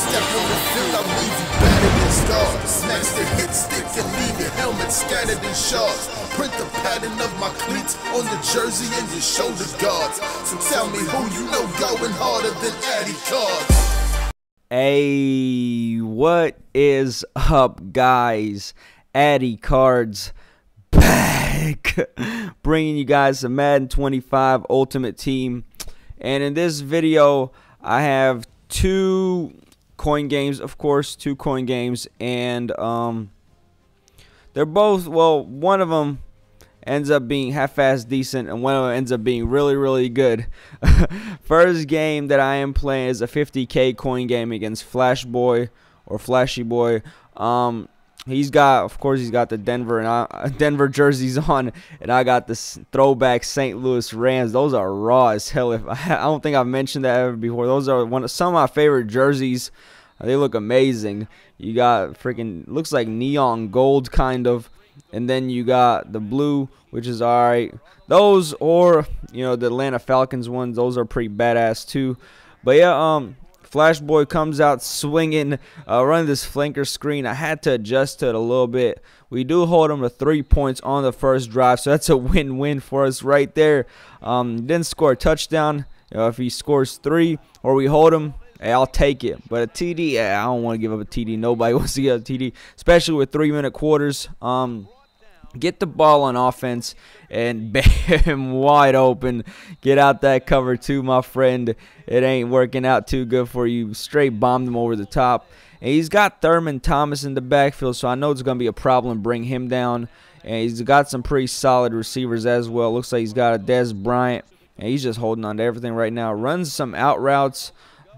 step on the field, I leave you battered and scarred. Smash the hit stick and leave your helmet scattered in shards. Print the pattern of my cleats on the jersey and your shoulder guards. So tell me who you know going harder than ADIcArDs. Hey, what is up, guys? ADIcArDs back, bringing you guys the Madden 25 Ultimate Team. And in this video, I have two coin games, of course, and they're both, well, one of them ends up being half-assed decent, and one of them ends up being really, really good. First game that I am playing is a 50K coin game against Flash Boy or Flashy Boy. He's got, of course, he's got the Denver jerseys on, and I got the throwback St. Louis Rams. Those are raw as hell. I don't think I've mentioned that ever before. Those are some of my favorite jerseys. They look amazing. You got freaking, looks like neon gold kind of, and then you got the blue, which is alright. Those, or you know, the Atlanta Falcons ones, those are pretty badass too. But yeah, Flash Boy comes out swinging, running this flanker screen. I had to adjust to it a little bit. We do hold him to 3 points on the first drive, so that's a win-win for us right there. Didn't score a touchdown. You know, if he scores 3 or we hold him, hey, I'll take it. But a TD, I don't want to give up a TD. Nobody wants to give up a TD, especially with 3-minute quarters. Get the ball on offense and bam, wide open. Get out that cover two, my friend. It ain't working out too good for you. Straight bombed him over the top. And he's got Thurman Thomas in the backfield, so I know it's going to be a problem. Bring him down. And he's got some pretty solid receivers as well. Looks like he's got a Des Bryant. And he's just holding on to everything right now. Runs some out routes.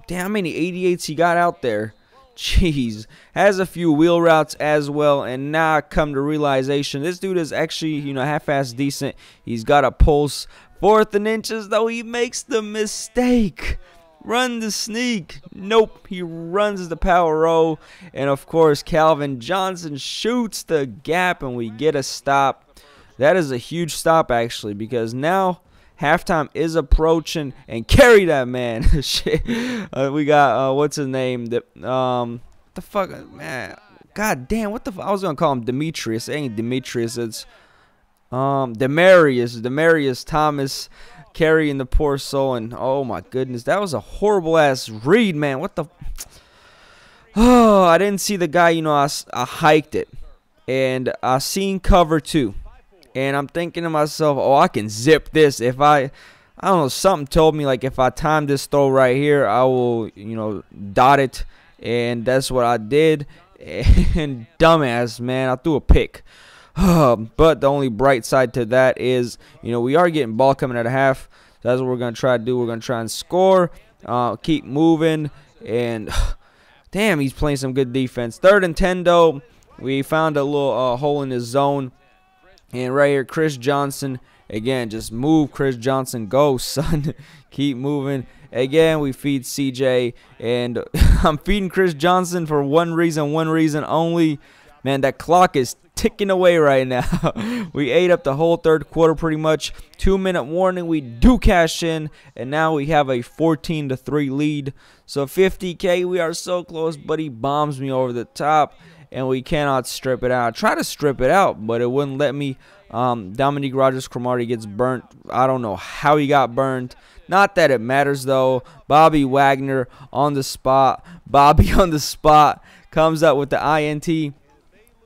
Damn, how many 88s he got out there. Jeez, has a few wheel routes as well, and now I come to realization this dude is actually, you know, half-assed decent. He's got a pulse. 4th and inches, though, he makes the mistake. Run the sneak. Nope, he runs the power roll, and of course Calvin Johnson shoots the gap, and we get a stop. That is a huge stop actually, because now halftime is approaching, and carry that man. Shit. We got what's his name? The fuck, man. God damn, what the fuck? I was gonna call him Demetrius. It ain't Demetrius. It's Demarius Thomas carrying the poor soul. And oh my goodness, that was a horrible ass read, man. What the? Oh, I didn't see the guy. You know, I hiked it, and I seen cover 2. And I'm thinking to myself, oh, I can zip this. If I don't know, something told me, like, if I time this throw right here, I will, you know, dot it. And that's what I did. And dumbass, man, I threw a pick. But the only bright side to that is, you know, we are getting ball coming at a half. So that's what we're going to try to do. We're going to try and score, keep moving. And, damn, he's playing some good defense. 3rd and 10, though. We found a little hole in his zone. And right here, Chris Johnson. Again, just move, Chris Johnson. Go, son. Keep moving. Again, we feed CJ. And I'm feeding Chris Johnson for one reason only. Man, that clock is ticking away right now. We ate up the whole 3rd quarter pretty much. 2-minute warning. We do cash in. And now we have a 14-3 lead. So 50K, we are so close. But he bombs me over the top. And we cannot strip it out. I tried to strip it out, but it wouldn't let me. Dominique Rodgers-Cromartie gets burnt. I don't know how he got burned. Not that it matters, though. Bobby Wagner on the spot. Bobby on the spot comes up with the INT.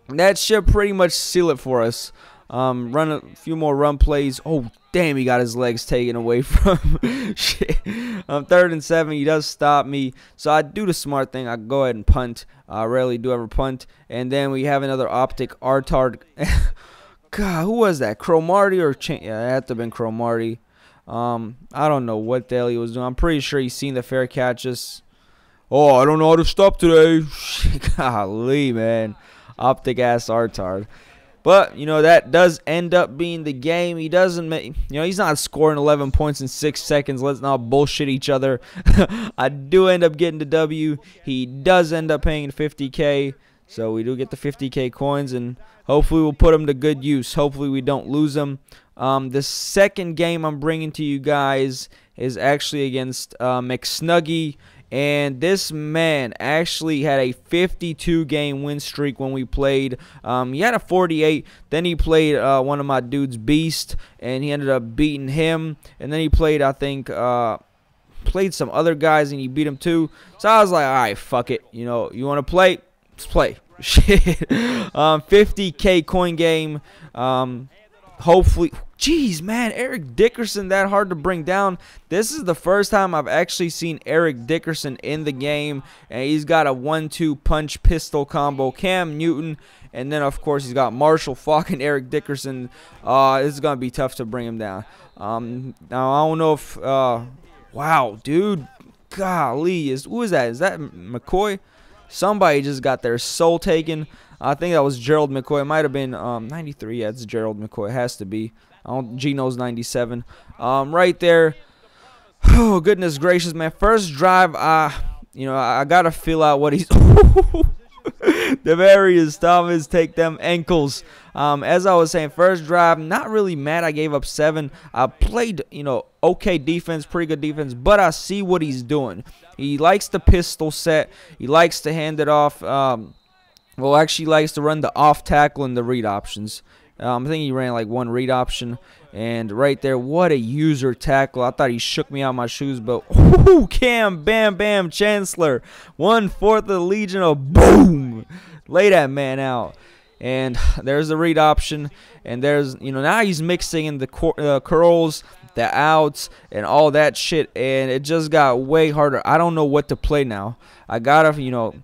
That should pretty much seal it for us. Run a few more run plays. Oh, damn, he got his legs taken away from shit. 3rd and 7, he does stop me. So I do the smart thing. I go ahead and punt. I rarely do ever punt. And then we have another ADIcArD. God, who was that? Cromartie or yeah, it had to have been Cromartie. I don't know what the hell he was doing. I'm pretty sure he's seen the fair catches. Oh, I don't know how to stop today. Golly, man. ADIcArD. But, you know, that does end up being the game. He doesn't make, you know, he's not scoring 11 points in 6 seconds. Let's not bullshit each other. I do end up getting the W. He does end up paying 50K. So we do get the 50K coins, and hopefully we'll put them to good use. Hopefully we don't lose them. The second game I'm bringing to you guys is actually against McSnuggys And this man actually had a 52-game win streak when we played. He had a 48. Then he played one of my dudes, Beast, and he ended up beating him. And then he played, I think, played some other guys, and he beat him too. So I was like, all right, fuck it. You know, you want to play? Let's play. Shit. 50K coin game. Hopefully. Jeez, man, Eric Dickerson, that hard to bring down. This is the first time I've actually seen Eric Dickerson in the game, and he's got a 1-2 punch pistol combo. Cam Newton, and then of course he's got Marshall Faulk and Eric Dickerson. This is gonna be tough to bring him down. Now I don't know if wow, dude, golly, who is that? Is that McCoy? Somebody just got their soul taken. I think that was Gerald McCoy. It might have been 93. Yeah, it's Gerald McCoy. It has to be. Gino's 97. Right there. Oh, goodness gracious, man. First drive, you know, I got to feel out what he's... Demarius Thomas, take them ankles. As I was saying, first drive, not really mad. I gave up 7. I played, you know, okay defense, pretty good defense, but I see what he's doing. He likes the pistol set. He likes to hand it off. Well, actually likes to run the off tackle and the read options. I think he ran like one read option. And right there, what a user tackle. I thought he shook me out of my shoes, but ooh, Cam, bam, bam, Chancellor. 1/4 of the Legion of boom. Lay that man out. And there's the read option. And there's, you know, now he's mixing in the curls, the outs, and all that shit. And it just got way harder. I don't know what to play now. I gotta, you know,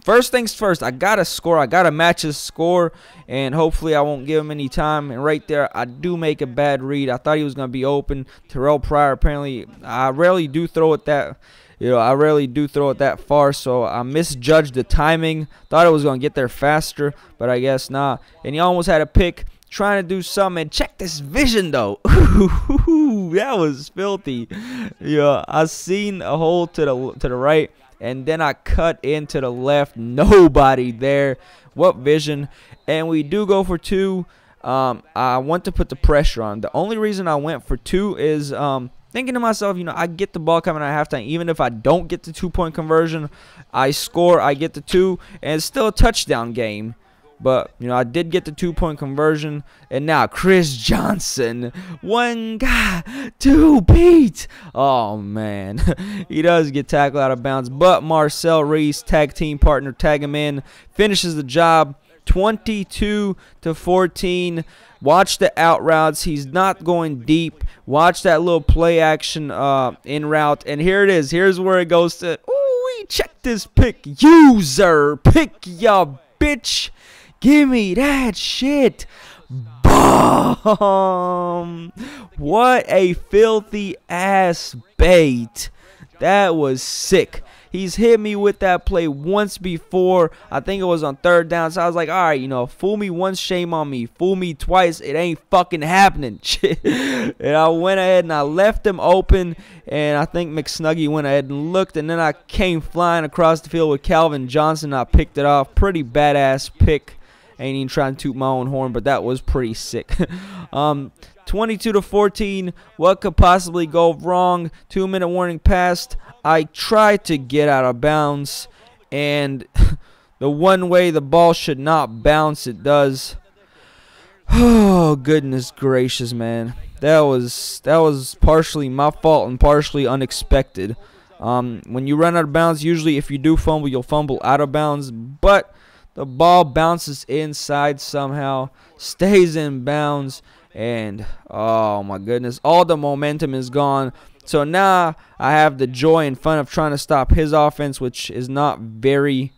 first things first, I got to score. I got to match his score, and hopefully I won't give him any time. And right there, I do make a bad read. I thought he was going to be open. Terrell Pryor, apparently, I rarely do throw it that, you know, I rarely do throw it that far, so I misjudged the timing. Thought it was going to get there faster, but I guess not. And he almost had a pick, trying to do something. And check this vision, though. That was filthy. Yeah, I seen a hole to the right. And then I cut into the left. Nobody there. What vision. And we do go for 2. I want to put the pressure on. The only reason I went for 2 is thinking to myself, you know, I get the ball coming at halftime. Even if I don't get the 2-point conversion, I score, I get the 2. And it's still a touchdown game. But, you know, I did get the 2-point conversion. And now Chris Johnson. 1 guy, 2 beat. Oh, man. He does get tackled out of bounds. But Marcel Reese, tag team partner, tag him in. Finishes the job. 22-14. Watch the out routes. He's not going deep. Watch that little play action in route. And here it is. Here's where it goes to. Ooh, check this pick. User. Pick ya, bitch. Give me that shit. Bomb. What a filthy ass bait. That was sick. He's hit me with that play once before. I think it was on 3rd down. So I was like, all right, you know, fool me once, shame on me. Fool me twice, it ain't fucking happening. And I went ahead and I left him open. And I think McSnuggys went ahead and looked. And then I came flying across the field with Calvin Johnson. I picked it off. Pretty badass pick. Ain't even trying to toot my own horn, but that was pretty sick. 22-14. What could possibly go wrong? 2-minute warning passed. I tried to get out of bounds, and the one way the ball should not bounce, it does. Oh, goodness gracious, man. That was partially my fault and partially unexpected. When you run out of bounds, usually if you do fumble, you'll fumble out of bounds, but the ball bounces inside somehow, stays in bounds, and oh my goodness, all the momentum is gone. So now I have the joy and fun of trying to stop his offense, which is not very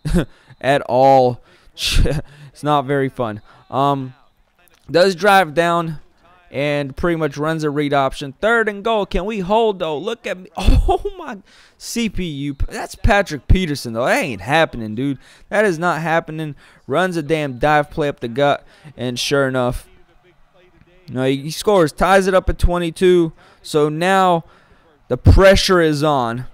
at all. It's not very fun. Does drive down and pretty much runs a read option. 3rd and goal. Can we hold, though? Look at me. Oh, my CPU. That's Patrick Peterson, though. That ain't happening, dude. That is not happening. Runs a damn dive play up the gut, and sure enough, you know, he scores. Ties it up at 22. So now the pressure is on.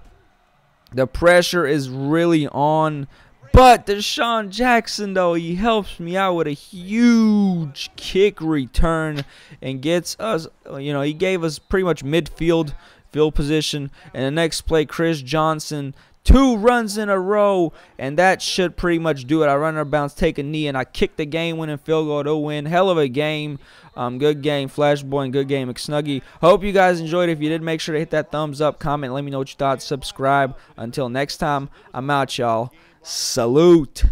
The pressure is really on. But Deshaun Jackson, though, he helps me out with a huge kick return and gets us, you know, he gave us pretty much midfield field position. And the next play, Chris Johnson 2 runs in a row, and that should pretty much do it. I run out of bounds, take a knee, and I kick the game-winning field goal to win. Hell of a game. Good game, Flashboy, and good game, McSnuggy. Hope you guys enjoyed. If you did, make sure to hit that thumbs up, comment, let me know what you thought, subscribe. Until next time, I'm out, y'all. Salute.